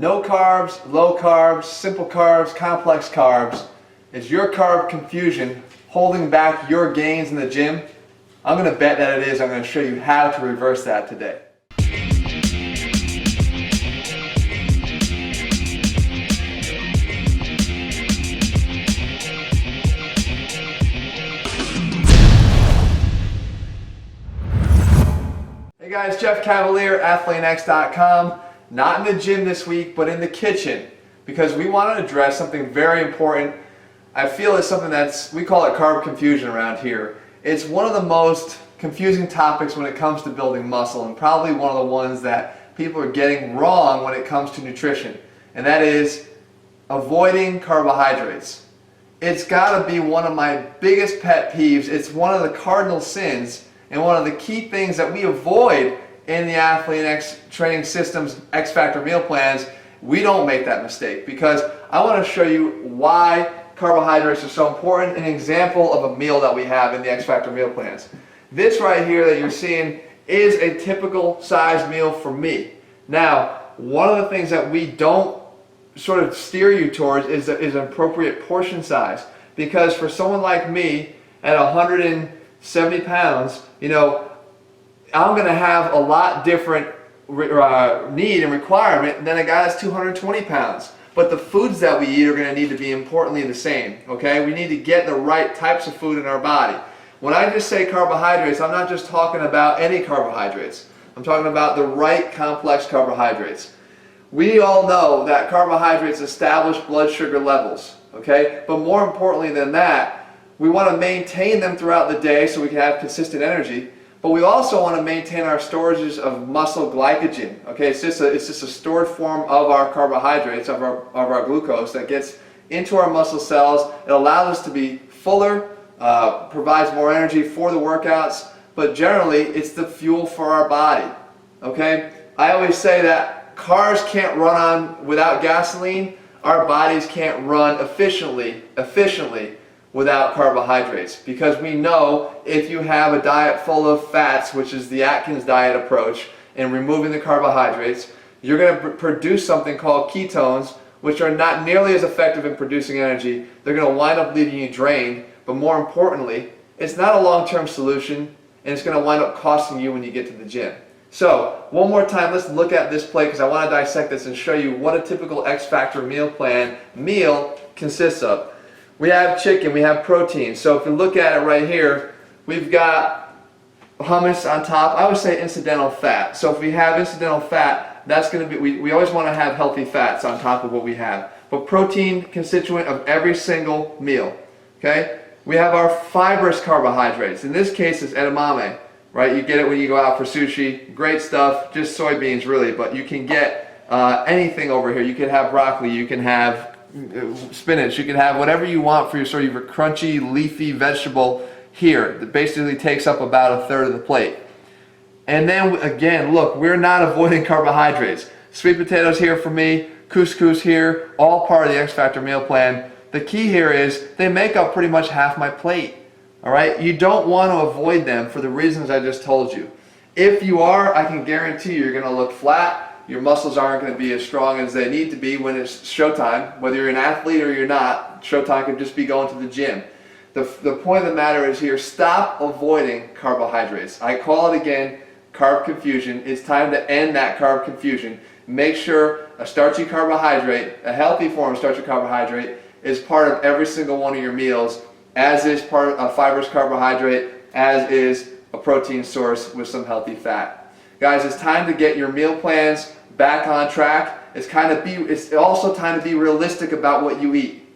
No carbs, low carbs, simple carbs, complex carbs. Is your carb confusion holding back your gains in the gym? I'm going to bet that it is. I'm going to show you how to reverse that today. Hey guys, Jeff Cavalier, ATHLEAN-X.com. Not in the gym this week, but in the kitchen, because we want to address something very important. I feel it's something we call it carb confusion around here. It's one of the most confusing topics when it comes to building muscle, and probably one of the ones that people are getting wrong when it comes to nutrition, and that is avoiding carbohydrates. It's got to be one of my biggest pet peeves. It's one of the cardinal sins and one of the key things that we avoid in the ATHLEAN-X training systems X Factor meal plans. We don't make that mistake, because I want to show you why carbohydrates are so important. An example of a meal that we have in the X Factor meal plans. This right here that you're seeing is a typical size meal for me. Now, one of the things that we don't sort of steer you towards is an appropriate portion size, because for someone like me at 170 pounds, you know, I'm going to have a lot different need and requirement than a guy that's 220 pounds. But the foods that we eat are going to need to be importantly the same, okay? We need to get the right types of food in our body. When I just say carbohydrates, I'm not just talking about any carbohydrates. I'm talking about the right complex carbohydrates. We all know that carbohydrates establish blood sugar levels, okay? But more importantly than that, we want to maintain them throughout the day so we can have consistent energy. But we also want to maintain our storages of muscle glycogen. Okay, it's just a stored form of our carbohydrates, of our glucose that gets into our muscle cells. It allows us to be fuller, provides more energy for the workouts, but generally it's the fuel for our body. Okay, I always say that cars can't run on without gasoline. Our bodies can't run efficiently without carbohydrates, because we know if you have a diet full of fats, which is the Atkins diet approach, and removing the carbohydrates, you're going to produce something called ketones, which are not nearly as effective in producing energy. They're going to wind up leaving you drained, but more importantly, it's not a long-term solution, and it's going to wind up costing you when you get to the gym. So, one more time, let's look at this plate, because I want to dissect this and show you what a typical X Factor meal plan meal consists of. We have chicken, we have protein. So if you look at it right here, we've got hummus on top. I would say incidental fat. So if we have incidental fat, that's going to be, we always want to have healthy fats on top of what we have. But protein constituent of every single meal. Okay? We have our fibrous carbohydrates. In this case, it's edamame. Right? You get it when you go out for sushi. Great stuff. Just soybeans really, but you can get anything over here. You can have broccoli. You can have spinach, you can have whatever you want for your sort of your crunchy, leafy vegetable here that basically takes up about a third of the plate. And then again, look, we're not avoiding carbohydrates. Sweet potatoes here for me, couscous here, all part of the X Factor meal plan. The key here is they make up pretty much half my plate. All right, you don't want to avoid them for the reasons I just told you. If you are, I can guarantee you're going to look flat. Your muscles aren't going to be as strong as they need to be when it's showtime. Whether you're an athlete or you're not, showtime could just be going to the gym. The point of the matter is here, stop avoiding carbohydrates. I call it again, carb confusion. It's time to end that carb confusion. Make sure a starchy carbohydrate, a healthy form of starchy carbohydrate, is part of every single one of your meals, as is part of a fibrous carbohydrate, as is a protein source with some healthy fat. Guys, it's time to get your meal plans back on track. It's also time to be realistic about what you eat.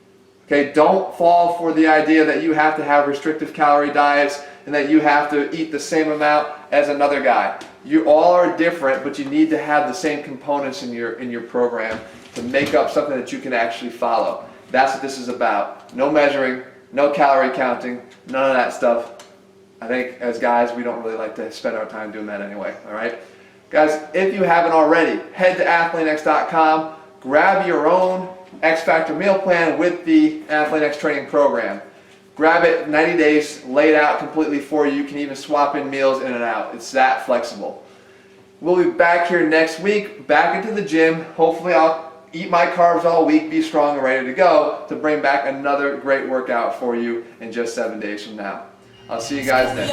Okay, don't fall for the idea that you have to have restrictive calorie diets and that you have to eat the same amount as another guy. You all are different, but you need to have the same components in your program to make up something that you can actually follow. That's what this is about. No measuring, no calorie counting, none of that stuff. I think as guys, we don't really like to spend our time doing that anyway, all right? Guys, if you haven't already, head to ATHLEAN-X.com, grab your own X Factor meal plan with the ATHLEAN-X training program. Grab it 90 days, laid out completely for you. You can even swap in meals in and out. It's that flexible. We'll be back here next week, back into the gym. Hopefully I'll eat my carbs all week, be strong and ready to go to bring back another great workout for you in just 7 days from now. I'll see you guys then.